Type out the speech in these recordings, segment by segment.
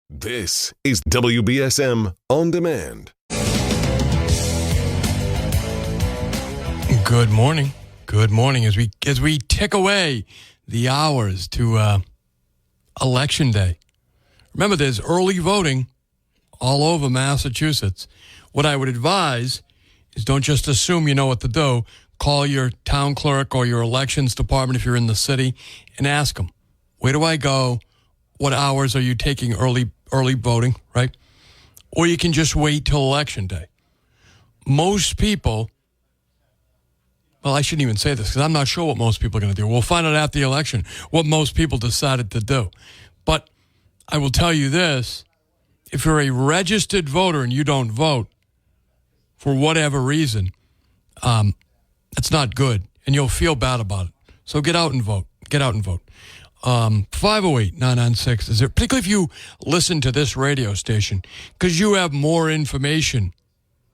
This is WBSM On Demand. Good morning. Good morning. As we tick away the hours to Election Day. Remember, there's early voting all over Massachusetts. What I would advise is don't just assume you know what to do. Call your town clerk or your elections department if you're in the city and ask them, where do I go? What hours are you taking early voting, right? Or you can just wait till Election Day. Most people, well, I shouldn't even say this because I'm not sure what most people are going to do. We'll find out after the election what most people decided to do. But I will tell you this, if you're a registered voter and you don't vote for whatever reason, that's not good, and you'll feel bad about it. So get out and vote. Get out and vote. 508-996 is there, particularly if you listen to this radio station, because you have more information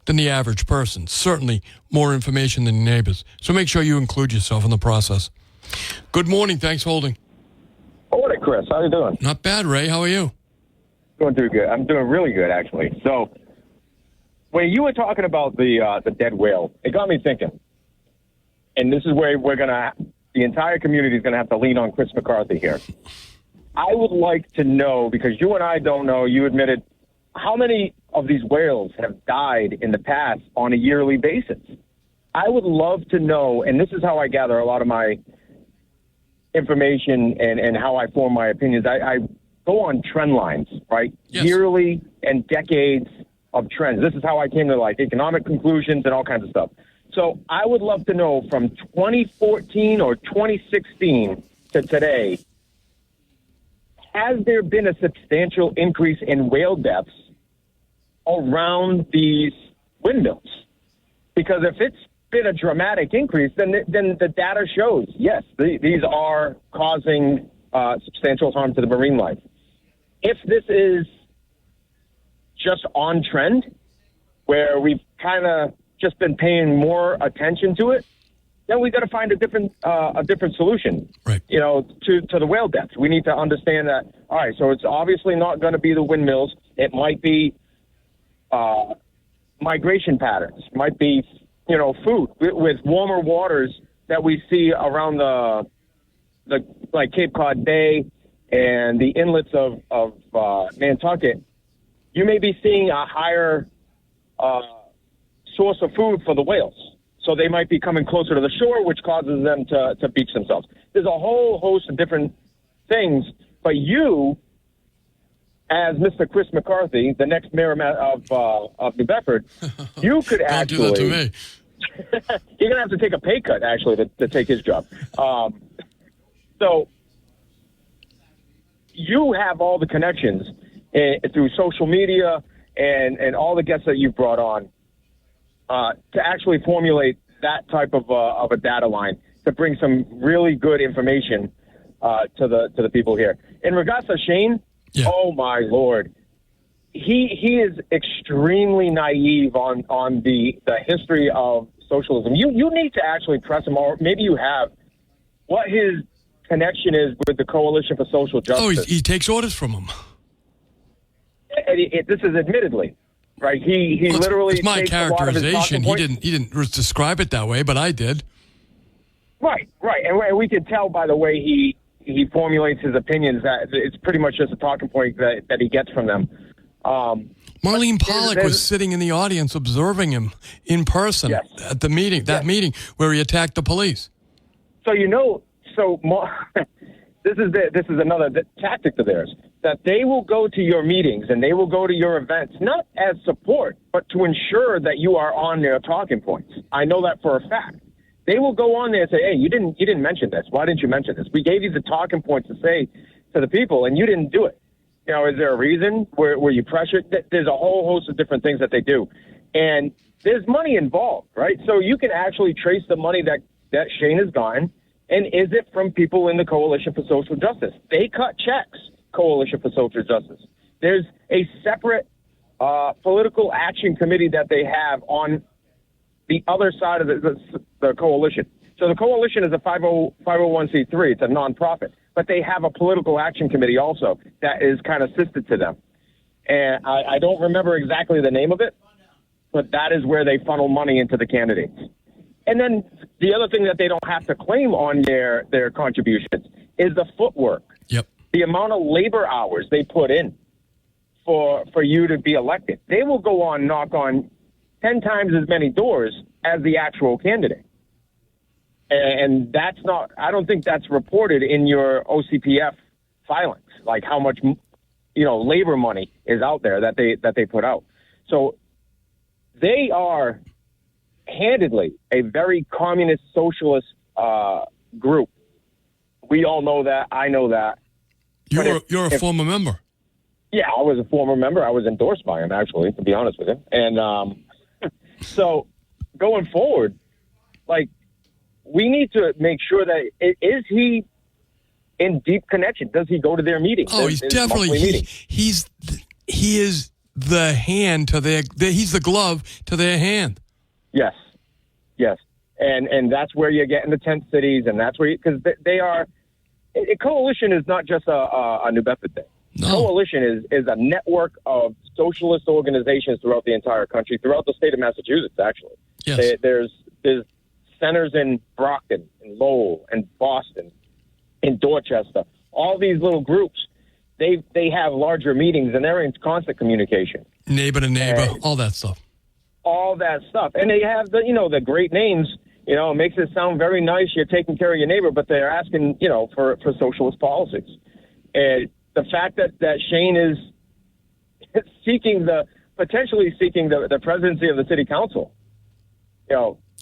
than the average person, certainly more information than your neighbors. So make sure you include yourself in the process. Good morning. Thanks for holding. Morning, Chris. How you doing? Not bad, Ray. How are you? Doing good. I'm doing really good, actually. So when you were talking about the dead whale, it got me thinking. And this is where the entire community is going to have to lean on Chris McCarthy here. I would like to know, because you and I don't know, you admitted, how many of these whales have died in the past on a yearly basis? I would love to know, and this is how I gather a lot of my information and how I form my opinions. I go on trend lines, right? Yes. Yearly and decades of trends. This is how I came to economic conclusions and all kinds of stuff. So I would love to know from 2014 or 2016 to today, has there been a substantial increase in whale deaths around these windmills? Because if it's been a dramatic increase, then the data shows, yes, these are causing substantial harm to the marine life. If this is just on trend, where we've kind of just been paying more attention to it, then we got to find a different solution. Right. To the whale deaths. We need to understand that. All right, so it's obviously not going to be the windmills. It might be migration patterns. Might be food with warmer waters that we see around the Cape Cod Bay and the inlets of Nantucket. You may be seeing a higher source of food for the whales. So they might be coming closer to the shore, which causes them to beach themselves. There's a whole host of different things. But you, as Mr. Chris McCarthy, the next mayor of New Bedford, you could actually... Don't do that to me. You're going to have to take a pay cut, actually, to take his job. So you have all the connections through social media and all the guests that you've brought on to actually formulate that type of a data line to bring some really good information to the people here. In regards to Shane, yeah. Oh my Lord, he is extremely naive on the history of socialism. You need to actually press him, or maybe you have, what his connection is with the Coalition for Social Justice. Oh, he takes orders from them. This is admittedly. Right, he literally. It's my takes a lot of his characterization. talking He didn't describe it that way, but I did. Right, and we could tell by the way he formulates his opinions that it's pretty much just a talking point that he gets from them. Marlene Pollock was sitting in the audience observing him in person yes. at the meeting. That meeting where he attacked the police. So this is another tactic of theirs, that they will go to your meetings and they will go to your events, not as support, but to ensure that you are on their talking points. I know that for a fact. They will go on there and say, hey, you didn't mention this. Why didn't you mention this? We gave you the talking points to say to the people, and you didn't do it. Is there a reason where you pressured? There's a whole host of different things that they do. And there's money involved, right? So you can actually trace the money that Shane has gotten. And is it from people in the Coalition for Social Justice? They cut checks, Coalition for Social Justice. There's a separate political action committee that they have on the other side of the coalition. So the coalition is a 501c3. It's a nonprofit. But they have a political action committee also that is kind of sister to them. And I don't remember exactly the name of it, but that is where they funnel money into the candidates. And then the other thing that they don't have to claim on their contributions is the footwork. Yep. The amount of labor hours they put in for you to be elected. They will go on, knock on 10 times as many doors as the actual candidate. And that's not, I don't think that's reported in your OCPF filings, like how much, labor money is out there that they put out. So they are handedly a very communist socialist group. We all know that. I know that. You're a former member. Yeah, I was a former member. I was endorsed by him, actually, to be honest with you. And so going forward, we need to make sure that is he in deep connection? Does he go to their meetings? Oh, he's definitely he is the hand to he's the glove to their hand. Yes, and that's where you get in the tent cities, and that's where because they are. A coalition is not just a New Bedford thing. No. Coalition is a network of socialist organizations throughout the entire country, throughout the state of Massachusetts. Actually, yes. There's centers in Brockton, in Lowell, and Boston, in Dorchester. All these little groups, they have larger meetings, and they're in constant communication. Neighbor to neighbor, all that stuff. All that stuff. And they have the great names. It makes it sound very nice. You're taking care of your neighbor, but they're asking, for socialist policies. And the fact that Shane is potentially seeking the presidency of the city council,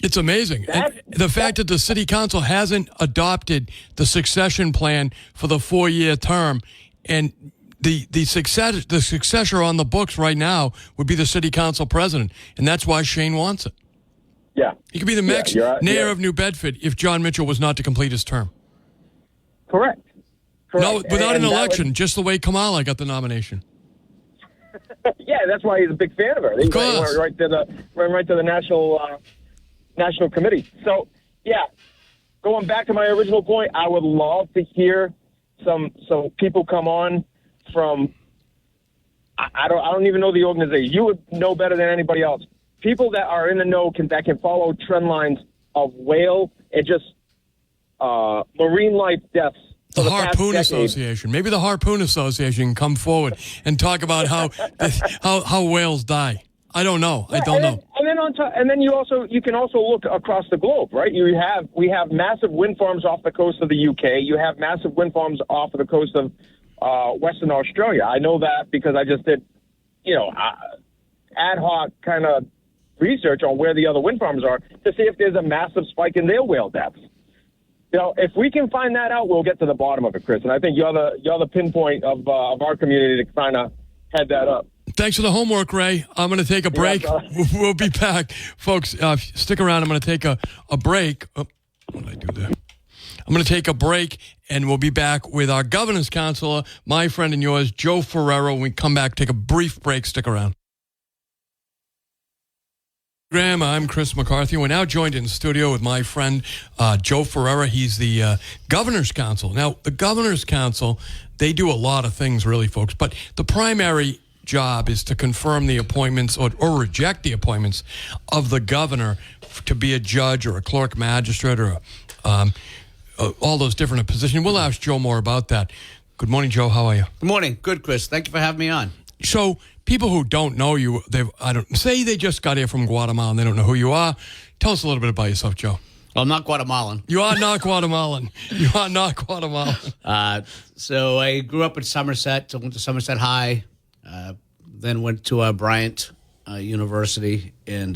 it's amazing. The fact that the city council hasn't adopted the succession plan for the 4-year term, and the successor on the books right now would be the city council president, and that's why Shane wants it. Yeah. He could be the next mayor of New Bedford if John Mitchell was not to complete his term. Correct. No, without an election, just the way Kamala got the nomination. Yeah, that's why he's a big fan of her. He went right to the national committee. So, yeah, going back to my original point, I would love to hear some people come on from. I don't even know the organization. You would know better than anybody else. People that are in the know that can follow trend lines of whale and just marine life deaths. The Harpoon Association. Maybe the Harpoon Association can come forward and talk about how whales die. I don't know. I don't know. And then on top, and then you can also look across the globe, right? We have massive wind farms off the coast of the UK. You have massive wind farms off of the coast of Western Australia. I know that because I just did, ad hoc kind of research on where the other wind farms are to see if there's a massive spike in their whale deaths. If we can find that out, we'll get to the bottom of it, Chris. And I think you're the pinpoint of our community to kind of head that up. Thanks for the homework, Ray. I'm going to take a break. We'll be back. Folks, stick around. I'm going to take a break. Oh, what did I do there? I'm going to take a break, and we'll be back with our governor's counselor, my friend and yours, Joe Ferreira. When we come back, take a brief break. Stick around. I'm Chris McCarthy. We're now joined in the studio with my friend Joe Ferreira. He's the Governor's Council. Now, the Governor's Council, they do a lot of things, really, folks, but the primary job is to confirm the appointments or reject the appointments of the governor to be a judge or a clerk magistrate or all those different positions. We'll ask Joe more about that. Good morning, Joe. How are you? Good morning. Good, Chris. Thank you for having me on. So, people who don't know you, say they just got here from Guatemala and they don't know who you are. Tell us a little bit about yourself, Joe. Well, I'm not Guatemalan. You are not Guatemalan. You are not Guatemalan. So I grew up in Somerset. I went to Somerset High, then went to Bryant University, and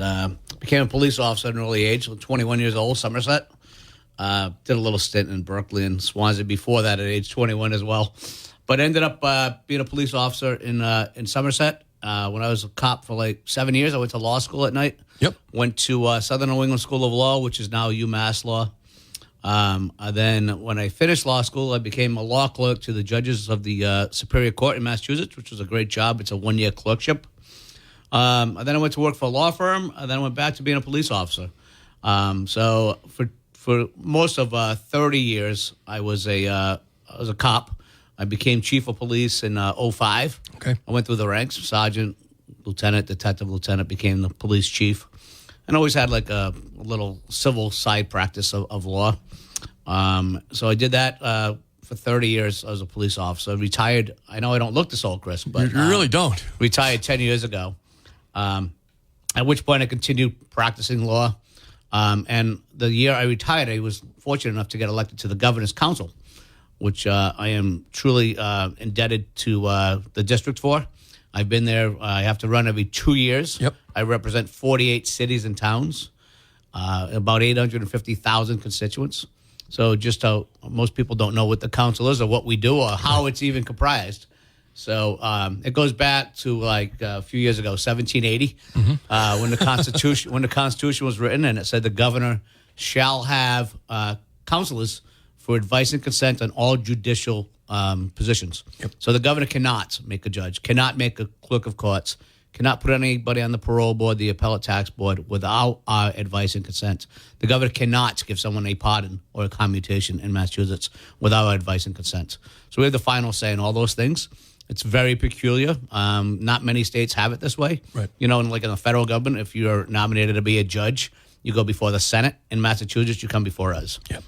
became a police officer at an early age. 21 years old, Somerset. Did a little stint in Berkeley and Swansea before that at age 21 as well. But ended up being a police officer in Somerset. When I was a cop for like 7 years, I went to law school at night. Yep. Went to Southern New England School of Law, which is now UMass Law. Then when I finished law school, I became a law clerk to the judges of the Superior Court in Massachusetts, which was a great job. It's a 1-year clerkship. And then I went to work for a law firm, and then I went back to being a police officer. So for most of 30 years, I was a cop. I became chief of police in 05. Okay. I went through the ranks, sergeant, lieutenant, detective lieutenant, became the police chief, and always had like a little civil side practice of law. So I did that for 30 years as a police officer. Retired. I know I don't look this old, Chris, but You really don't. retired 10 years ago, at which point I continued practicing law. And the year I retired, I was fortunate enough to get elected to the Governor's Council, which I am truly indebted to the district for. I've been there. I have to run every 2 years. Yep. I represent 48 cities and towns, about 850,000 constituents. So just how most people don't know what the council is or what we do or how it's even comprised. So it goes back to like a few years ago, 1780, when the Constitution was written, and it said the governor shall have counselors for advice and consent on all judicial positions. Yep. So the governor cannot make a judge, cannot make a clerk of courts, cannot put anybody on the parole board, the appellate tax board, without our advice and consent. The governor cannot give someone a pardon or a commutation in Massachusetts without our advice and consent. So we have the final say in all those things. It's very peculiar. Not many states have it this way. Right. You know, like in the federal government, if you're nominated to be a judge, you go before the Senate. In Massachusetts, you come before us. Yep.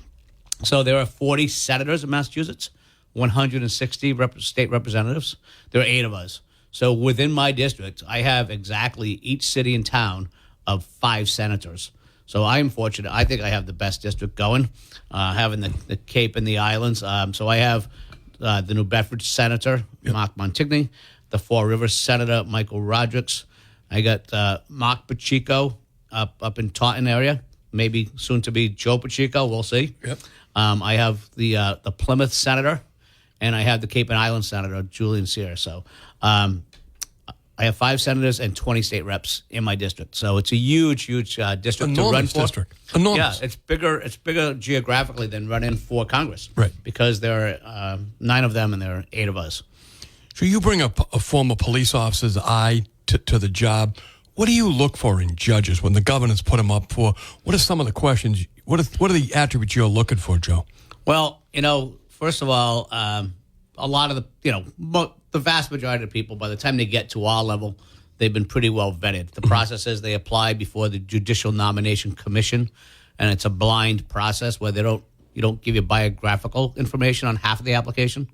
So there are 40 senators in Massachusetts, 160 state representatives. There are 8 of us. So within my district, I have exactly each city and town of 5 senators. So I am fortunate. I think I have the best district going, having the Cape and the Islands. So I have the New Bedford Senator, Mark Montigny, the Four Rivers Senator, Michael Rodrigues. I got Mark Pacheco up in Taunton area, maybe soon to be Joe Pacheco. We'll see. Yep. I have the Plymouth Senator, and I have the Cape and Island Senator, Julian Sear. So I have 5 senators and 20 state reps in my district. So it's a huge, huge district to run Enormous for. district. Enormous. Yeah, it's bigger geographically than running for Congress. Right. Because there are 9 of them and there are 8 of us. So you bring a former police officer's eye to the job. What do you look for in judges when the governor's put them up for? What are some of the questions? What are the attributes you're looking for, Joe? Well, first of all, a lot of the vast majority of people, by the time they get to our level, they've been pretty well vetted. The process is they apply before the Judicial Nomination Commission, and it's a blind process where you don't give you biographical information on half of the application.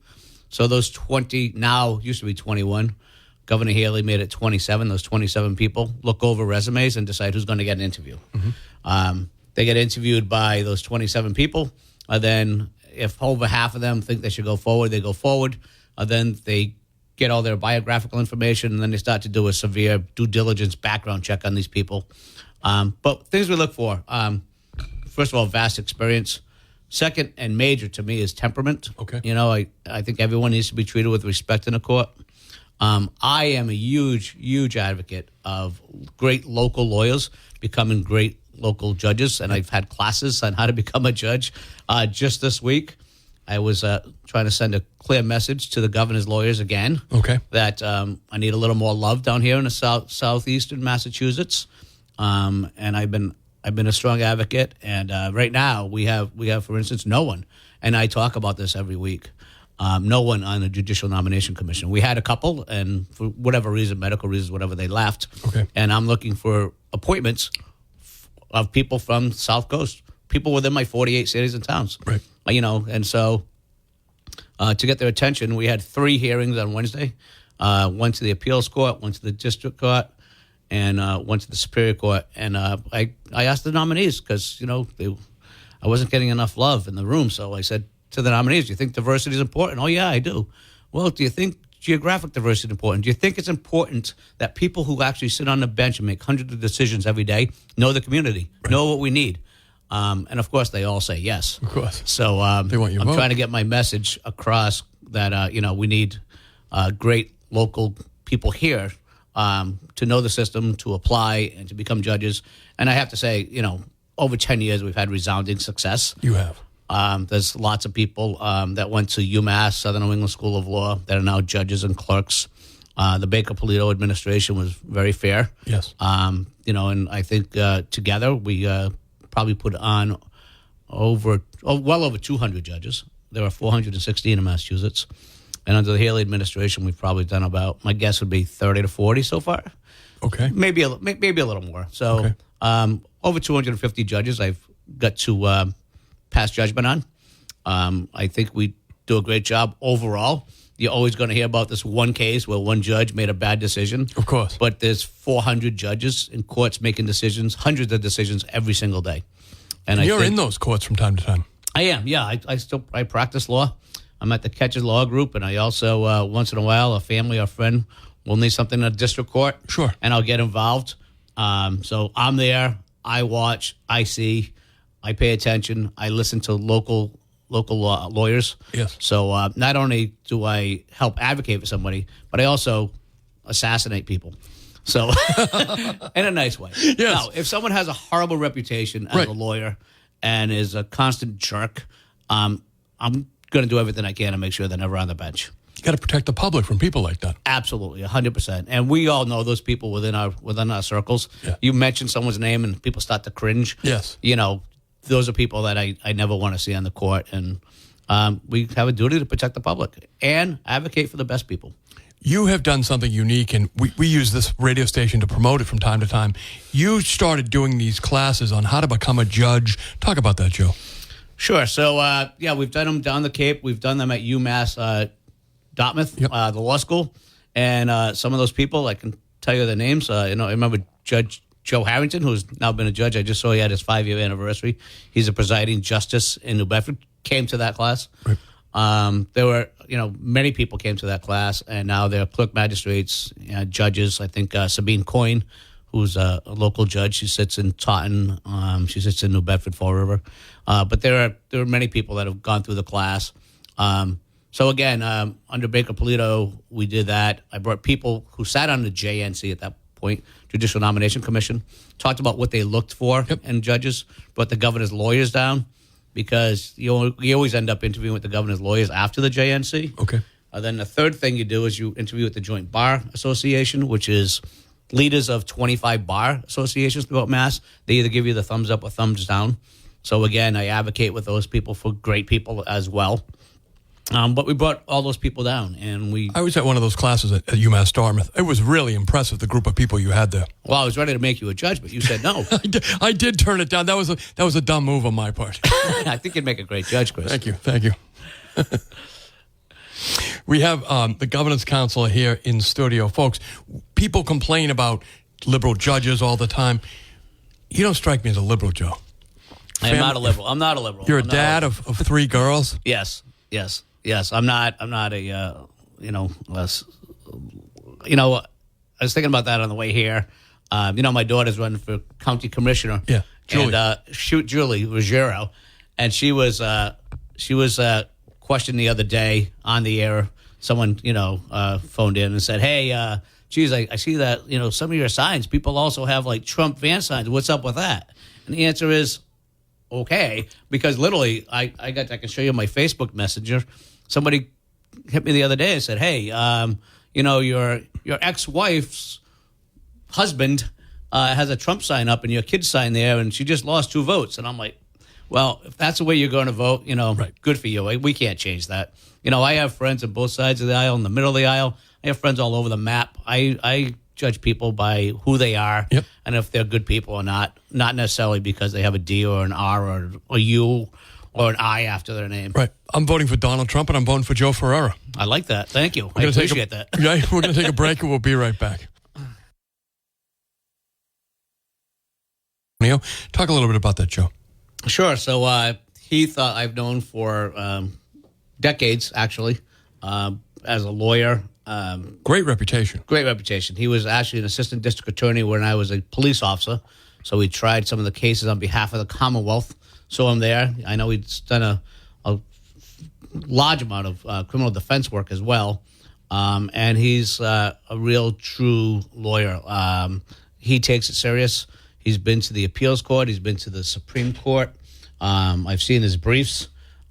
So those 20, now used to be 21, Governor Haley made it 27. Those 27 people look over resumes and decide who's going to get an interview. They get interviewed by those 27 people. Then if over half of them think they should go forward, they go forward. Then they get all their biographical information, and then they start to do a severe due diligence background check on these people. But things we look for, first of all, vast experience. Second, and major to me, is temperament. Okay. I think everyone needs to be treated with respect in a court. I am a huge, huge advocate of great local lawyers becoming great local judges, and I've had classes on how to become a judge. Just this week, I was trying to send a clear message to the governor's lawyers again. Okay. That I need a little more love down here in the southeastern Massachusetts, and I've been a strong advocate. And right now we have, for instance, no one, and I talk about this every week. No one on the Judicial Nomination Commission. We had a couple, and for whatever reason, medical reasons, whatever, they left. Okay. And I'm looking for appointments of people from the South Coast, people within my 48 cities and towns. Right. And so to get their attention, we had 3 hearings on Wednesday. Went to the appeals court, went to the district court, and went to the Superior Court. And I asked the nominees because, I wasn't getting enough love in the room. So I said to the nominees, do you think diversity is important? Oh, yeah, I do. Well, do you think geographic diversity is important? Do you think it's important that people who actually sit on the bench and make hundreds of decisions every day know the community, know what we need? And, of course, they all say yes. Of course. So They want your I'm vote. trying to get my message across that, we need great local people here to know the system, to apply, and to become judges. And I have to say, over 10 years, we've had resounding success. You have. There's lots of people that went to UMass, Southern New England School of Law, that are now judges and clerks. The Baker-Polito administration was very fair. Yes. And I think together we probably put on well over 200 judges. There are 416 in Massachusetts. And under the Haley administration, we've probably done about, my guess would be 30 to 40 so far. Okay. Maybe a little more. So over 250 judges I've got to pass judgment on. I think we do a great job overall. You're always going to hear about this one case where one judge made a bad decision. Of course. But there's 400 judges in courts making decisions, hundreds of decisions every single day. And you're in those courts from time to time. I am, yeah. I practice law. I'm at the Catches Law Group, and I also, once in a while, a family or friend will need something in a district court. Sure. And I'll get involved. So I'm there. I watch. I see. I pay attention. I listen to local lawyers. Yes. So not only do I help advocate for somebody, but I also assassinate people. So in a nice way. Yes. Now, if someone has a horrible reputation as a lawyer and is a constant jerk, I'm going to do everything I can to make sure they're never on the bench. You got to protect the public from people like that. Absolutely, 100%. And we all know those people within our circles. Yeah. You mention someone's name and people start to cringe. Yes. You know, those are people that I never want to see on the court. And we have a duty to protect the public and advocate for the best people. You have done something unique, and we use this radio station to promote it from time to time. You started doing these classes on how to become a judge. Talk about that, Joe. Sure. So, we've done them down the Cape. We've done them at UMass Dartmouth, Yep. the law school. And some of those people, I can tell you their names. I remember Judge Joe Harrington, who's now been a judge. I just saw he had his 5-year anniversary. He's a presiding justice in New Bedford, came to that class. Right. There were, many people came to that class, and now they're clerk magistrates, judges. I think Sabine Coyne, who's a local judge, she sits in Taunton. She sits in New Bedford, Fall River. But there are many people that have gone through the class. So again, under Baker Polito, we did that. I brought people who sat on the JNC at that point, Judicial Nomination Commission, talked about what they looked for in judges, brought the governor's lawyers down, because you always end up interviewing with the governor's lawyers after the JNC. Okay. Then the third thing you do is you interview with the Joint Bar Association, which is leaders of 25 bar associations throughout Mass. They either give you the thumbs up or thumbs down. So again, I advocate with those people for great people as well. But we brought all those people down, and I was at one of those classes at UMass Dartmouth. It was really impressive, the group of people you had there. Well, I was ready to make you a judge, but you said no. I did turn it down. That was a dumb move on my part. I think you'd make a great judge, Chris. Thank you. We have the Governance Council here in studio. Folks, people complain about liberal judges all the time. You don't strike me as a liberal, Joe. I'm not a liberal. I'm not a liberal. You're a dad of 3 girls? Yes. I'm not a, I was thinking about that on the way here. My daughter's running for county commissioner. Yeah, Julie. And Julie Ruggiero, and she was questioned the other day on the air. Someone, phoned in and said, "Hey, geez, I see that some of your signs, people also have like Trump van signs. What's up with that?" And the answer is, okay, because literally, I can show you my Facebook Messenger. Somebody hit me the other day and said, "Hey, your ex-wife's husband has a Trump sign up and your kid's sign there, and she just lost 2 votes." And I'm like, well, if that's the way you're going to vote, right. Good for you. We can't change that. I have friends on both sides of the aisle, in the middle of the aisle. I have friends all over the map. I judge people by who they are and if they're good people or not necessarily because they have a D or an R or a U or an I after their name. Right. I'm voting for Donald Trump, and I'm voting for Joe Ferreira. I like that. Thank you. I appreciate that. Yeah, we're going to take a break, and we'll be right back. Talk a little bit about that, Joe. Sure. So Heath, I've known for decades, actually, as a lawyer. Great reputation. Great reputation. He was actually an assistant district attorney when I was a police officer. So he tried some of the cases on behalf of the Commonwealth. So I'm there. I know he's done a large amount of criminal defense work as well. And he's a real, true lawyer. He takes it serious. He's been to the appeals court. He's been to the Supreme Court. I've seen his briefs.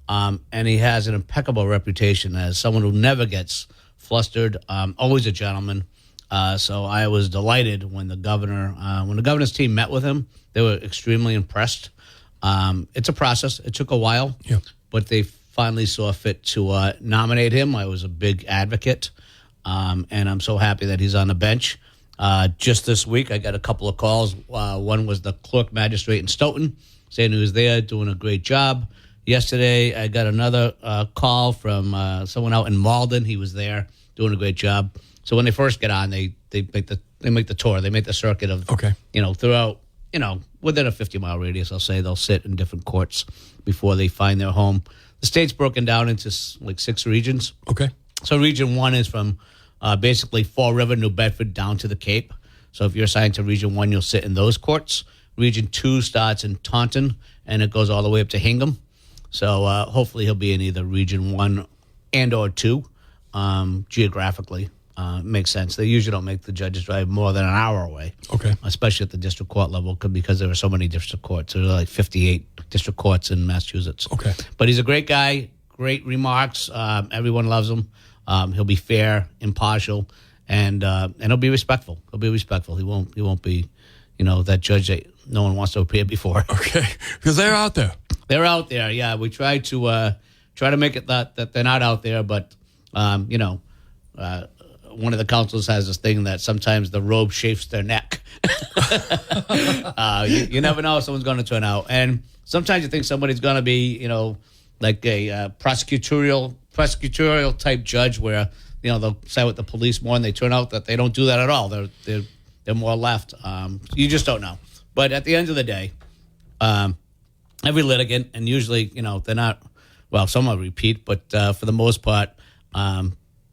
And he has an impeccable reputation as someone who never gets flustered, always a gentleman. So I was delighted when the governor's team met with him. They were extremely impressed. It's a process. It took a while, but they finally saw fit to nominate him. I was a big advocate, and I'm so happy that he's on the bench. Just this week, I got a couple of calls. One was the clerk magistrate in Stoughton saying he was there doing a great job. Yesterday, I got another call from someone out in Malden. He was there doing a great job. So when they first get on, they make the tour. They make the circuit of throughout within a 50-mile radius. I'll say they'll sit in different courts before they find their home. The state's broken down into like 6 regions. Okay. So Region 1 is from basically Fall River, New Bedford, down to the Cape. So if you're assigned to Region 1, you'll sit in those courts. Region 2 starts in Taunton, and it goes all the way up to Hingham. So hopefully he'll be in either Region 1 and or 2 geographically. Makes sense. They usually don't make the judges drive more than an hour away. Okay. Especially at the district court level because there are so many district courts. There are like 58 district courts in Massachusetts. Okay. But he's a great guy, great remarks. Everyone loves him. He'll be fair, impartial, and he'll be respectful. He'll be respectful. He won't be, that judge that no one wants to appear before. Okay. Because they're out there. They're out there, yeah. We try to make it that they're not out there, but, one of the councils has this thing that sometimes the robe chafes their neck. You never know how someone's going to turn out. And sometimes you think somebody's going to be, like a prosecutorial type judge where, they'll side with the police more and they turn out that they don't do that at all. They're more left. You just don't know. But at the end of the day, every litigant, and usually, they're not, well, some will repeat, but for the most part,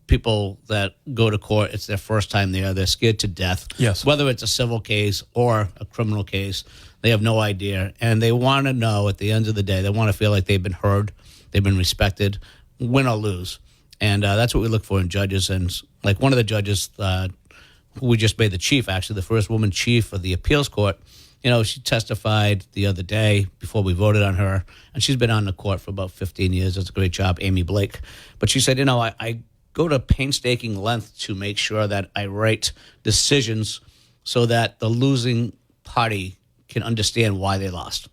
people that go to court, it's their first time there. They're scared to death. Yes. Whether it's a civil case or a criminal case, they have no idea. And they want to know at the end of the day, they want to feel like they've been heard, they've been respected, win or lose. And that's what we look for in judges. And like one of the judges who we just made the chief, actually, the first woman chief of the appeals court, she testified the other day before we voted on her. And she's been on the court for about 15 years. Does a great job, Amy Blake. But she said, I go to painstaking length to make sure that I write decisions so that the losing party can understand why they lost.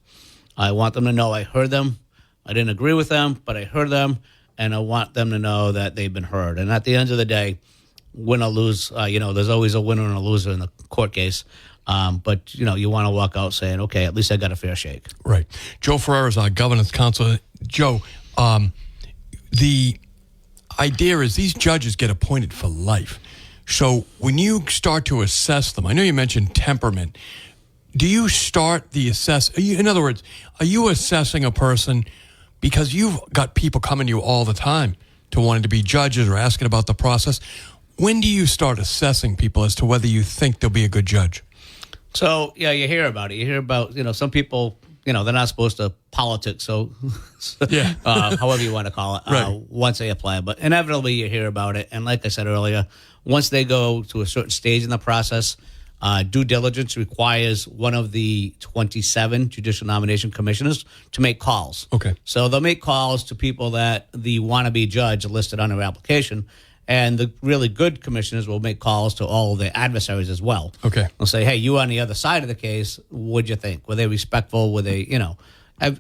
I want them to know I heard them. I didn't agree with them, but I heard them, and I want them to know that they've been heard. And at the end of the day, win or lose, there's always a winner and a loser in the court case. But, you want to walk out saying, okay, at least I got a fair shake. Right. Joe Ferreira is our governance counsel. Joe, the idea is these judges get appointed for life. So when you start to assess them, I know you mentioned temperament. Do you start the in other words, are you assessing a person because you've got people coming to you all the time to wanting to be judges or asking about the process? When do you start assessing people as to whether you think they'll be a good judge? So, yeah, you hear about it. You hear about, some people, they're not supposed to politic, so yeah. However you want to call it, right. Once they apply. But inevitably you hear about it. And like I said earlier, once they go to a certain stage in the process, due diligence requires one of the 27 judicial nomination commissioners to make calls. Okay. So they'll make calls to people that the wannabe judge listed on their application. And the really good commissioners will make calls to all of their adversaries as well. Okay. They'll say, hey, you on the other side of the case, what'd you think? Were they respectful? Were they,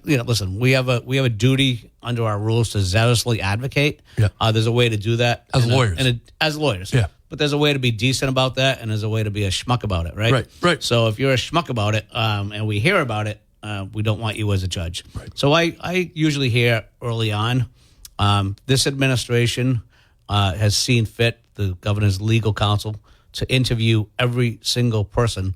listen, we have a duty under our rules to zealously advocate. Yeah. There's a way to do that. As lawyers. Yeah. But there's a way to be decent about that, and there's a way to be a schmuck about it, right? Right. So if you're a schmuck about it, and we hear about it, we don't want you as a judge. Right. So I usually hear early on, this administration has seen fit, the governor's legal counsel, to interview every single person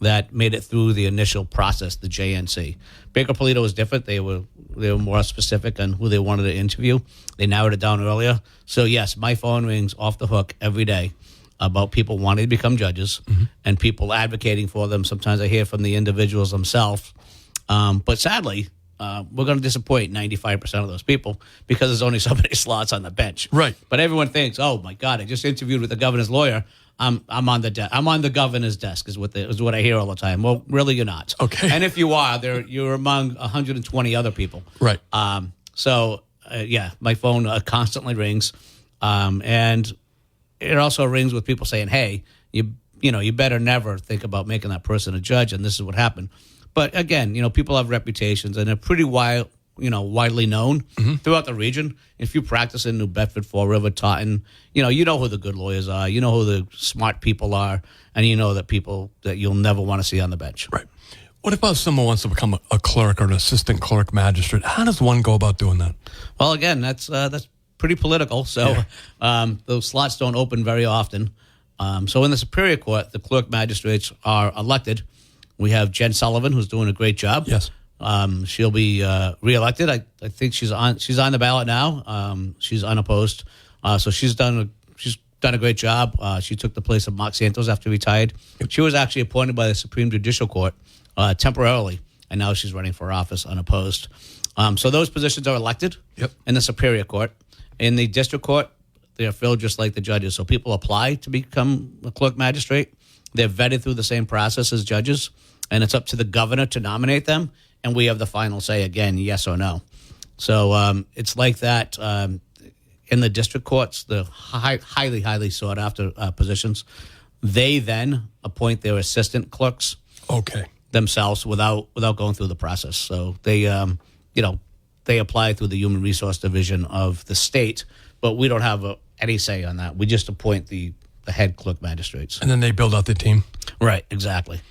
that made it through the initial process, the JNC. Baker Polito was different. They were more specific on who they wanted to interview. They narrowed it down earlier. So, yes, my phone rings off the hook every day about people wanting to become judges and people advocating for them. Sometimes I hear from the individuals themselves. But sadly, we're going to disappoint 95% of those people because there's only so many slots on the bench. Right. But everyone thinks, oh, my God, I just interviewed with the governor's lawyer. I'm on the governor's desk is what I hear all the time. Well, really, you're not. Okay. And if you are, you're among 120 other people. Right. So my phone constantly rings, and it also rings with people saying, "Hey, you better never think about making that person a judge." And this is what happened. But again, people have reputations, and they're pretty widely known throughout the region. If you practice in New Bedford, Fall River, Taunton, you know who the good lawyers are, you know who the smart people are, and you know that people that you'll never want to see on the bench. Right. What about someone wants to become a clerk or an assistant clerk magistrate? How does one go about doing that? Well, again, that's pretty political. So those slots don't open very often. So in the Superior Court, the clerk magistrates are elected. We have Jen Sullivan, who's doing a great job. Yes. She'll be reelected. I think she's on the ballot now. She's unopposed. So she's done a great job. She took the place of Mark Santos after he retired. She was actually appointed by the Supreme Judicial Court temporarily, and now she's running for office unopposed. So those positions are elected in the Superior Court. In the District Court, they are filled just like the judges. So people apply to become a clerk magistrate. They're vetted through the same process as judges, and it's up to the governor to nominate them, and we have the final say again, yes or no. So it's like that in the district courts, the highly, highly sought after positions. They then appoint their assistant clerks themselves without going through the process. So they apply through the Human Resource Division of the state, but we don't have any say on that. We just appoint the head clerk magistrates. And then they build out the team. Right, exactly.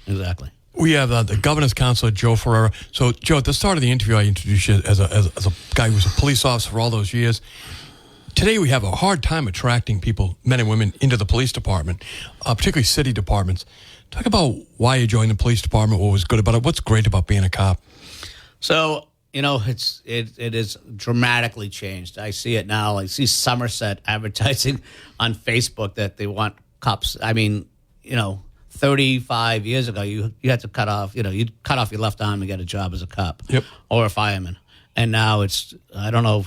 We have the governor's counselor, Joe Ferreira. So, Joe, at the start of the interview, I introduced you as a guy who was a police officer for all those years. Today, we have a hard time attracting people, men and women, into the police department, particularly city departments. Talk about why you joined the police department, what was good about it, what's great about being a cop. So, it is dramatically changed. I see it now. I see Somerset advertising on Facebook that they want cops. I mean, 35 years ago, you had to cut off, you'd cut off your left arm to get a job as a cop or a fireman. And now it's, I don't know,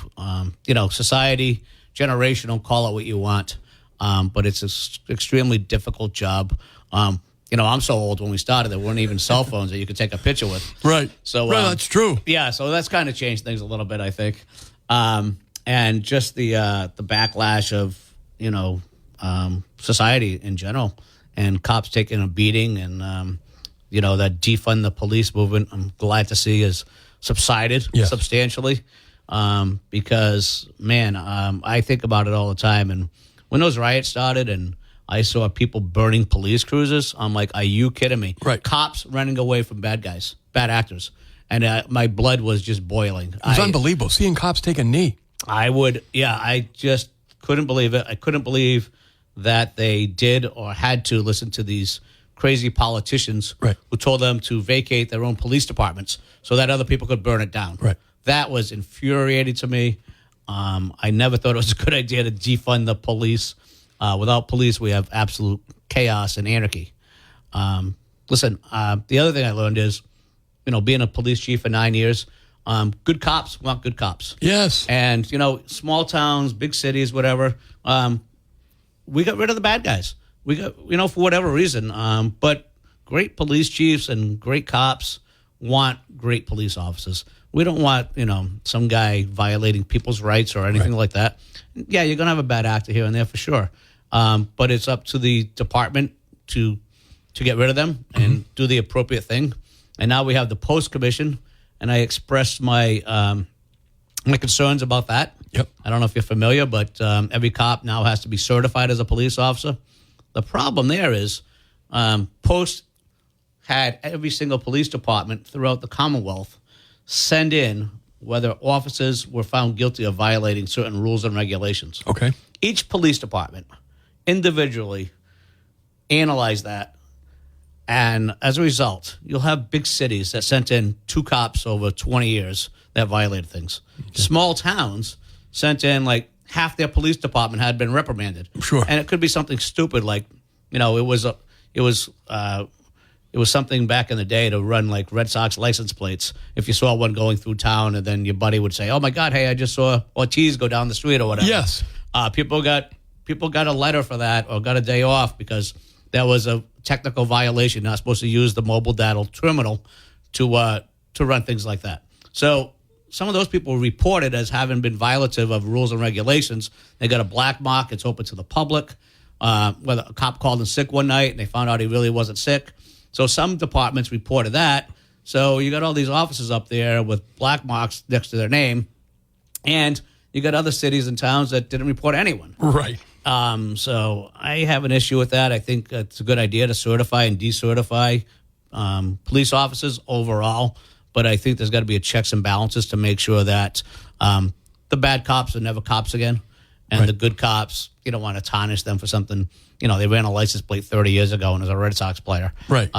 society, generational, call it what you want. But it's an extremely difficult job. I'm so old when we started, there weren't even cell phones that you could take a picture with. Right. So that's true. Yeah, so that's kind of changed things a little bit, I think. And just the backlash of, society in general and cops taking a beating and, that defund the police movement, I'm glad to see has subsided substantially. Because, man, I think about it all the time. And when those riots started and I saw people burning police cruisers, I'm like, are you kidding me? Right. Cops running away from bad guys, bad actors. And my blood was just boiling. It was unbelievable. Seeing cops take a knee. I just couldn't believe it. I couldn't believe that they did or had to listen to these crazy politicians who told them to vacate their own police departments so that other people could burn it down. Right. That was infuriating to me. I never thought it was a good idea to defund the police. Without police, we have absolute chaos and anarchy. Listen, the other thing I learned is, being a police chief for 9 years, good cops want good cops. Yes. And, small towns, big cities, whatever, we got rid of the bad guys. We got, for whatever reason. But great police chiefs and great cops want great police officers. We don't want, some guy violating people's rights or anything like that. Yeah, you're going to have a bad actor here and there for sure. But it's up to the department to get rid of them and do the appropriate thing. And now we have the post commission, and I expressed my my concerns about that. Yep. I don't know if you're familiar, but every cop now has to be certified as a police officer. The problem there is Post had every single police department throughout the Commonwealth send in whether officers were found guilty of violating certain rules and regulations. Okay. Each police department individually analyzed that. And as a result, you'll have big cities that sent in 2 cops over 20 years that violated things. Okay. Small towns sent in like half their police department had been reprimanded. Sure. And it could be something stupid like, it was something back in the day to run like Red Sox license plates. If you saw one going through town and then your buddy would say, oh my God, hey, I just saw Ortiz go down the street or whatever. Yes. People got a letter for that or got a day off because that was a technical violation. Not supposed to use the mobile data terminal to run things like that. So some of those people were reported as having been violative of rules and regulations. They got a black mark. It's open to the public. Whether a cop called in sick one night and they found out he really wasn't sick. So some departments reported that. So you got all these officers up there with black marks next to their name, and you got other cities and towns that didn't report anyone. Right. So I have an issue with that. I think it's a good idea to certify and decertify police officers overall, but I think there's got to be a checks and balances to make sure that the bad cops are never cops again, and the good cops, you don't want to tarnish them for something. You know, they ran a license plate 30 years ago and was a Red Sox player. Right.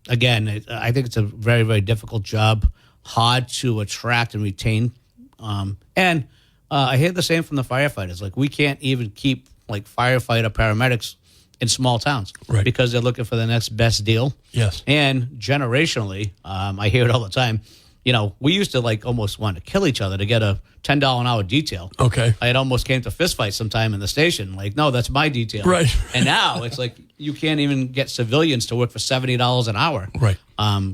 Again, I think it's a very, very difficult job, hard to attract and retain. And I hear the same from the firefighters. Like, we can't even keep like firefighter paramedics in small towns, right, because they're looking for the next best deal. Yes. And generationally, I hear it all the time. You know, we used to like almost want to kill each other to get a $10 an hour detail. Okay. I had almost came to fist fight sometime in the station. Like, no, that's my detail. Right. And now it's like you can't even get civilians to work for $70 an hour. Right.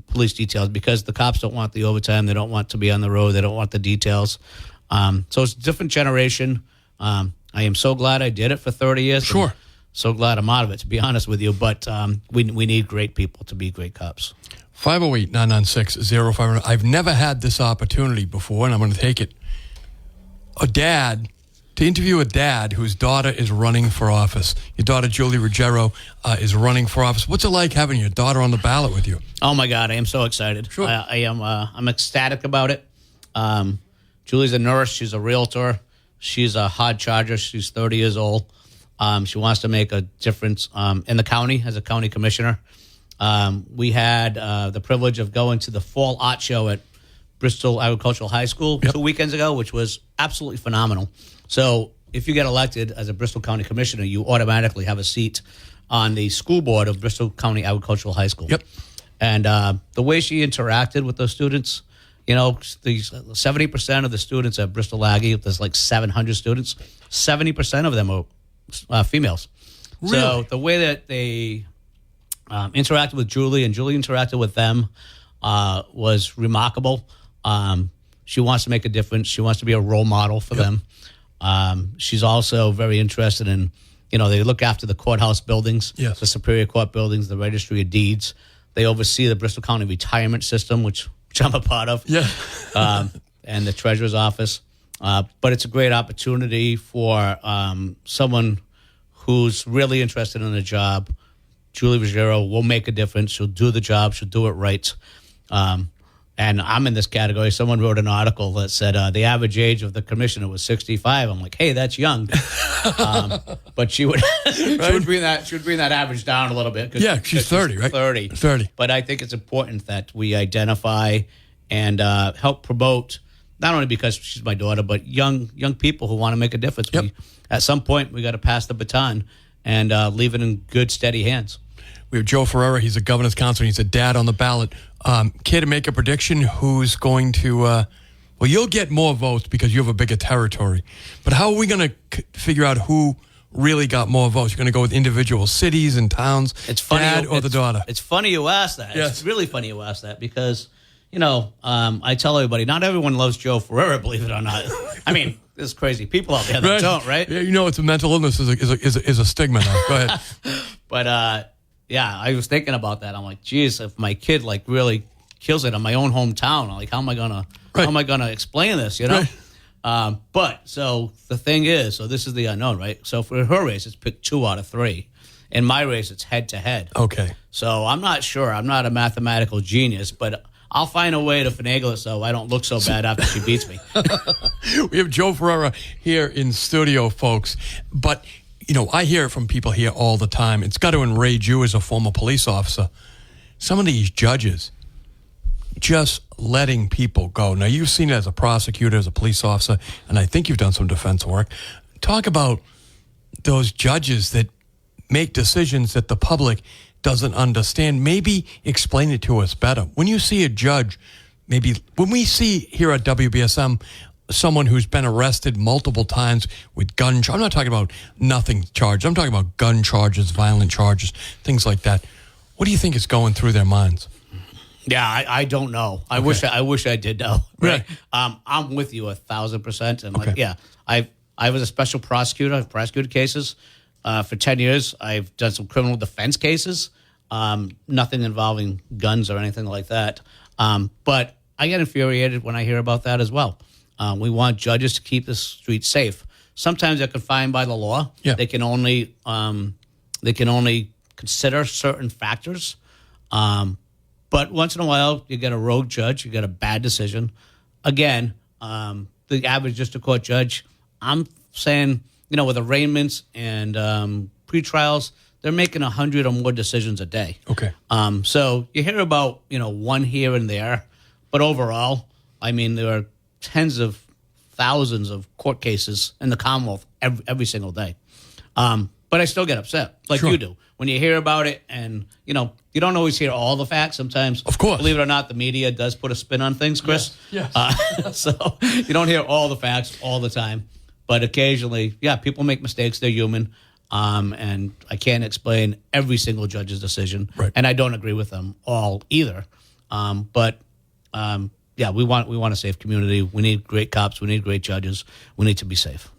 Police details, because the cops don't want the overtime. They don't want to be on the road. They don't want the details. So it's a different generation. I am so glad I did it for 30 years. Sure. So glad I'm out of it, to be honest with you. But we need great people to be great cops. 508-996-0500. I've never had this opportunity before, and I'm going to take it. To interview a dad whose daughter is running for office. Your daughter, Julie Ruggiero, is running for office. What's it like having your daughter on the ballot with you? Oh, my God. I am so excited. Sure. I'm ecstatic about it. Julie's a nurse. She's a realtor. She's a hard charger. She's 30 years old. She wants to make a difference in the county as a county commissioner. We had the privilege of going to the fall art show at Bristol Agricultural High School 2 weekends ago, which was absolutely phenomenal. So if you get elected as a Bristol County Commissioner, you automatically have a seat on the school board of Bristol County Agricultural High School. Yep. And the way she interacted with those students, you know, these 70% of the students at Bristol Aggie, there's like 700 students, 70% of them are females. Really? So the way that they interacted with Julie and Julie interacted with them was remarkable. She wants to make a difference. She wants to be a role model for them. She's also very interested in, you know, they look after the courthouse buildings, yes, the Superior Court buildings, the Registry of Deeds. They oversee the Bristol County retirement system, which I'm a part of, and the Treasurer's Office. But it's a great opportunity for someone who's really interested in the job. Julie Ruggiero will make a difference. She'll do the job. She'll do it right. And I'm in this category. Someone wrote an article that said the average age of the commissioner was 65. I'm like, hey, that's young. But she would she would bring that average down a little bit. Yeah, she's 30, right? 30. 30. But I think it's important that we identify and help promote, not only because she's my daughter, but young people who want to make a difference. Yep. At some point, we got to pass the baton and leave it in good, steady hands. We have Joe Ferreira. He's a governor's counselor. He's a dad on the ballot. Care to make a prediction who's going to, well, you'll get more votes because you have a bigger territory. But how are we going to figure out who really got more votes? You're going to go with individual cities and towns, it's funny, dad or the daughter? It's funny you ask that. Yes. It's really funny you ask that because, you know, I tell everybody, not everyone loves Joe Ferreira, believe it or not. I mean, there's crazy people out there that don't, right? Yeah, you know, it's a mental illness is a stigma now. Go ahead. But, yeah, I was thinking about that. I'm like, geez, if my kid like really kills it in my own hometown, I'm like, how am I gonna explain this? You know. Right. But so the thing is, so this is the unknown, right? So for her race, it's picked 2 out of 3. In my race, it's head to head. Okay. So I'm not sure. I'm not a mathematical genius, but I'll find a way to finagle it so I don't look so bad after she beats me. We have Joe Ferreira here in studio, folks, but. You know, I hear it from people here all the time. It's got to enrage you as a former police officer. Some of these judges just letting people go. Now, you've seen it as a prosecutor, as a police officer, and I think you've done some defense work. Talk about those judges that make decisions that the public doesn't understand. Maybe explain it to us better. When you see a judge, maybe when we see here at WBSM, someone who's been arrested multiple times with gun charges. I'm not talking about nothing charged. I'm talking about gun charges, violent charges, things like that. What do you think is going through their minds? Yeah, I don't know. I wish I did know. Right. I'm with you 1,000%. And Okay. like, yeah, I was a special prosecutor. I've prosecuted cases for 10 years. I've done some criminal defense cases. Nothing involving guns or anything like that. But I get infuriated when I hear about that as well. We want judges to keep the streets safe. Sometimes they're confined by the law. Yeah. They can only consider certain factors. But once in a while, you get a rogue judge, you get a bad decision. Again, the average district court judge, I'm saying, with arraignments and pretrials, they're making 100 or more decisions a day. Okay. So you hear about, one here and there, but overall, I mean, there are tens of thousands of court cases in the Commonwealth every single day. But I still get upset, like Sure. you do, when you hear about it. And, you don't always hear all the facts. Sometimes, of course, believe it or not, the media does put a spin on things, Chris. Yes. So you don't hear all the facts all the time. But occasionally, people make mistakes. They're human. And I can't explain every single judge's decision. Right. And I don't agree with them all either. But we want a safe community. We need great cops. We need great judges. We need to be safe.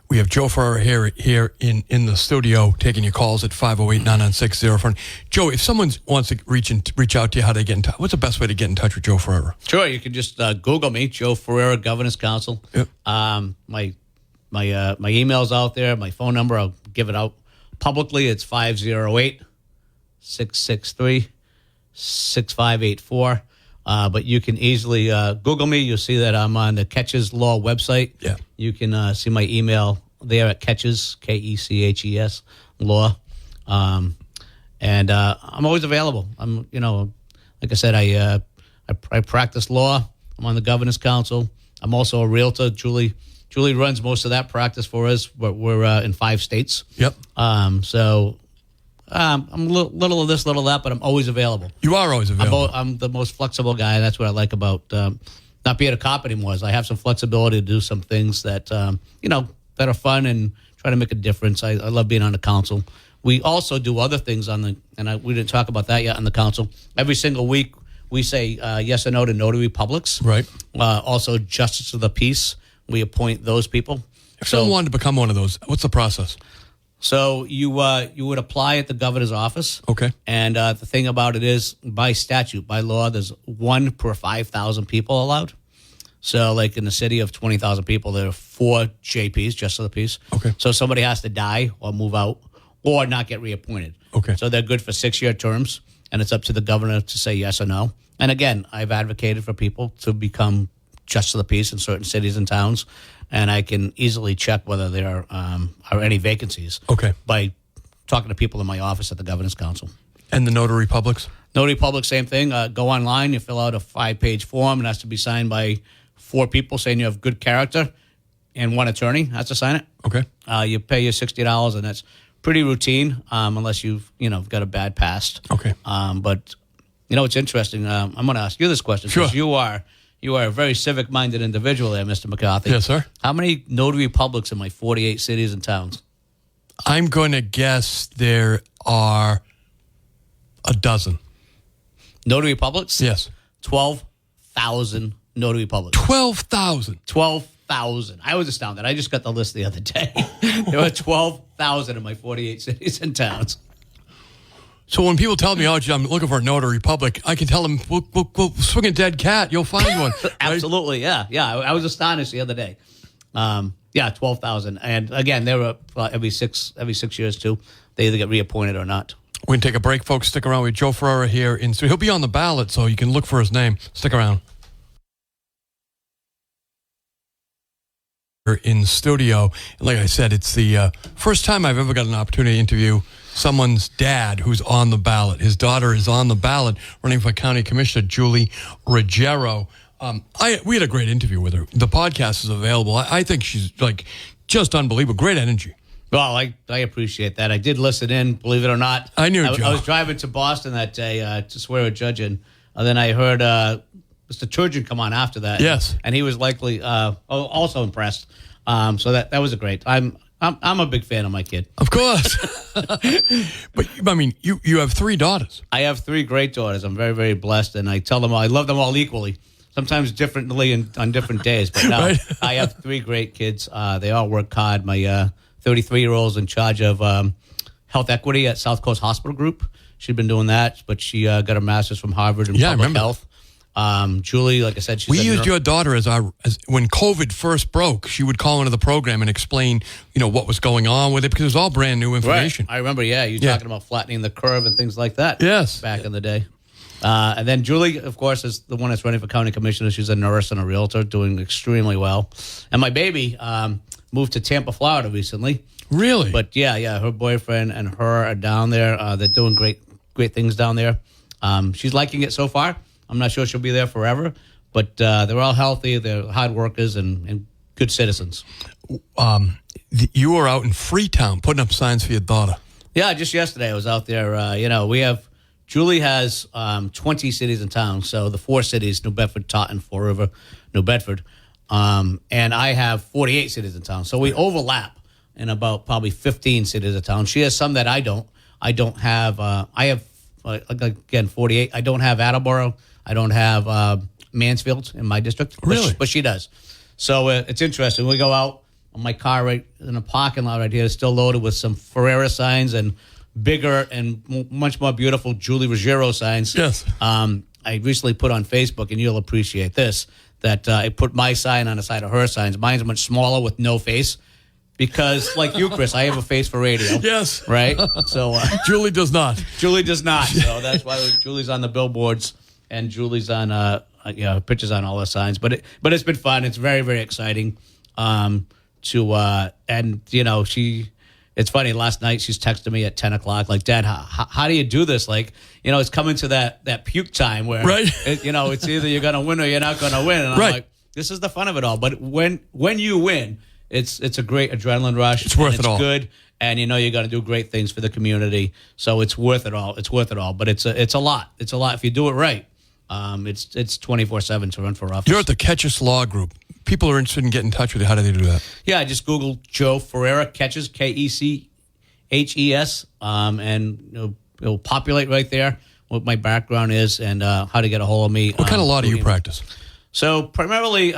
We have Joe Ferreira here in the studio taking your calls at 508-996-04. Joe, if someone wants to reach out to you, how do they get in touch? What's the best way to get in touch with Joe Ferreira? Sure, you can just Google me, Joe Ferreira, Governor's Council. Yep. My email's out there. My phone number, I'll give it out publicly. It's 508-663-6584. But you can easily Google me. You'll see that I'm on the Catches Law website. Yeah. You can see my email there at Catches, Keches, law. And I'm always available. I'm, like I said, I practice law. I'm on the Governor's Council. I'm also a realtor. Julie runs most of that practice for us. We're in 5 states. Yep. So I'm a little of this, little of that, but I'm always available. You are always available. I'm the most flexible guy. That's what I like about not being a cop anymore. Is I have some flexibility to do some things that that are fun and try to make a difference. I love being on the council. We also do other things we didn't talk about that yet on the council. Every single week we say yes or no to notary publics. Right. Also, justice of the peace. We appoint those people. If someone wanted to become one of those, what's the process? So you would apply at the governor's office. Okay. And the thing about it is, by statute, by law, there's 1 per 5,000 people allowed. So like in the city of 20,000 people, there are 4 JPs, just of the peace. Okay. So somebody has to die or move out or not get reappointed. Okay. So they're good for 6-year terms, and it's up to the governor to say yes or no. And again, I've advocated for people to become justice of the peace in certain cities and towns, and I can easily check whether there are any vacancies. Okay. By talking to people in my office at the Governor's Council. And the notary publics? Notary public, same thing. Go online, you fill out a 5-page form. It has to be signed by 4 people saying you have good character, and 1 attorney has to sign it. Okay. You pay your $60, and that's pretty routine, unless you've got a bad past. Okay. But it's interesting. I'm going to ask you this question. Sure. Because you are a very civic-minded individual there, Mr. McCarthy. Yes, sir. How many notary publics in my 48 cities and towns? I'm going to guess there are a dozen. Notary publics? Yes. 12,000 notary publics. 12,000. 12,000. I was astounded. I just got the list the other day. There were 12,000 in my 48 cities and towns. So when people tell me, "Oh, gee, I'm looking for a notary public," I can tell them, "We'll swing a dead cat. You'll find one." Right? Absolutely, yeah. I was astonished the other day. 12,000, and again, they were every 6 years too. They either get reappointed or not. We're going to take a break, folks. Stick around with Joe Ferreira here. He'll be on the ballot, so you can look for his name. Stick around. In studio, like I said, it's the first time I've ever got an opportunity to interview someone's dad who's on the ballot. His daughter is on the ballot running for county commissioner, Julie Ruggiero. We had a great interview with her. The podcast is available. I think she's just unbelievable. Great energy. Well, I appreciate that. I did listen in, believe it or not. I knew, Joe. I was driving to Boston that day to swear a judge in, and then I heard Mr. Turgeon come on after that. Yes. And he was likely also impressed. So that was a great. I'm a big fan of my kid. Of course. But, I mean, you have 3 daughters. I have 3 great daughters. I'm very, very blessed, and I tell them I love them all equally. Sometimes differently on different days, but no, Right. I have 3 great kids. They all work hard. My 33-year-old's in charge of health equity at South Coast Hospital Group. She'd been doing that, but she got her master's from Harvard in Yeah, I public remember. health. Julie, like I said, she's We used your daughter as when COVID first broke. She would call into the program and explain, what was going on with it because it was all brand new information. Right. I remember, you talking about flattening the curve and things like that. Yes. Back in the day. And then Julie, of course, is the one that's running for county commissioner. She's a nurse and a realtor, doing extremely well. And my baby moved to Tampa, Florida recently. Really? But yeah, her boyfriend and her are down there. They're doing great things down there. She's liking it so far. I'm not sure she'll be there forever, but they're all healthy. They're hard workers and good citizens. You were out in Freetown putting up signs for your daughter. Yeah, just yesterday I was out there. Julie has 20 cities and towns, so the 4 cities, New Bedford, Taunton, Fall River, New Bedford, and I have 48 cities and towns. So we overlap in about probably 15 cities and towns. She has some that I don't. I don't have. I have again 48. I don't have Attleboro. I don't have Mansfield in my district. Really? But she does. So it's interesting. We go out, my car right in a parking lot right here is still loaded with some Ferreira signs and bigger and much more beautiful Julie Ruggiero signs. Yes. I recently put on Facebook, and you'll appreciate this, that I put my sign on the side of her signs. Mine's much smaller with no face. Because, like you, Chris, I have a face for radio. Yes. Right? So Julie does not. Julie does not. So that's why Julie's on the billboards, and Julie's on pictures on all the signs. But it's been fun. It's very, very exciting. It's funny. Last night she's texting me at 10 o'clock, like, Dad, how do you do this? Like, it's coming to that puke time where, right. It's either you're going to win or you're not going to win. And I'm like, this is the fun of it all. But when you win, it's a great adrenaline rush. It's worth it all. It's good. And you're going to do great things for the community. So it's worth it all. It's worth it all. But it's a lot. It's a lot if you do it right. It's 24/7 to run for office. You're at the Ketches Law Group. People are interested in getting in touch with you. How do they do that? Yeah, just Google Joe Ferreira, Ketches, Keches, and it'll populate right there what my background is and how to get a hold of me. What kind of law do you practice? So primarily,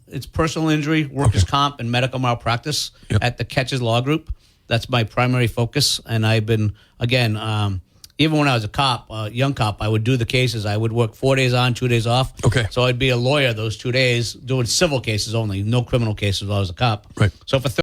it's personal injury, workers' comp, and medical malpractice at the Ketches Law Group. That's my primary focus, and I've been, again, even when I was a cop, young cop, I would do the cases. I would work 4 days on, 2 days off. Okay. So I'd be a lawyer those 2 days doing civil cases only, no criminal cases while I was a cop. Right. So for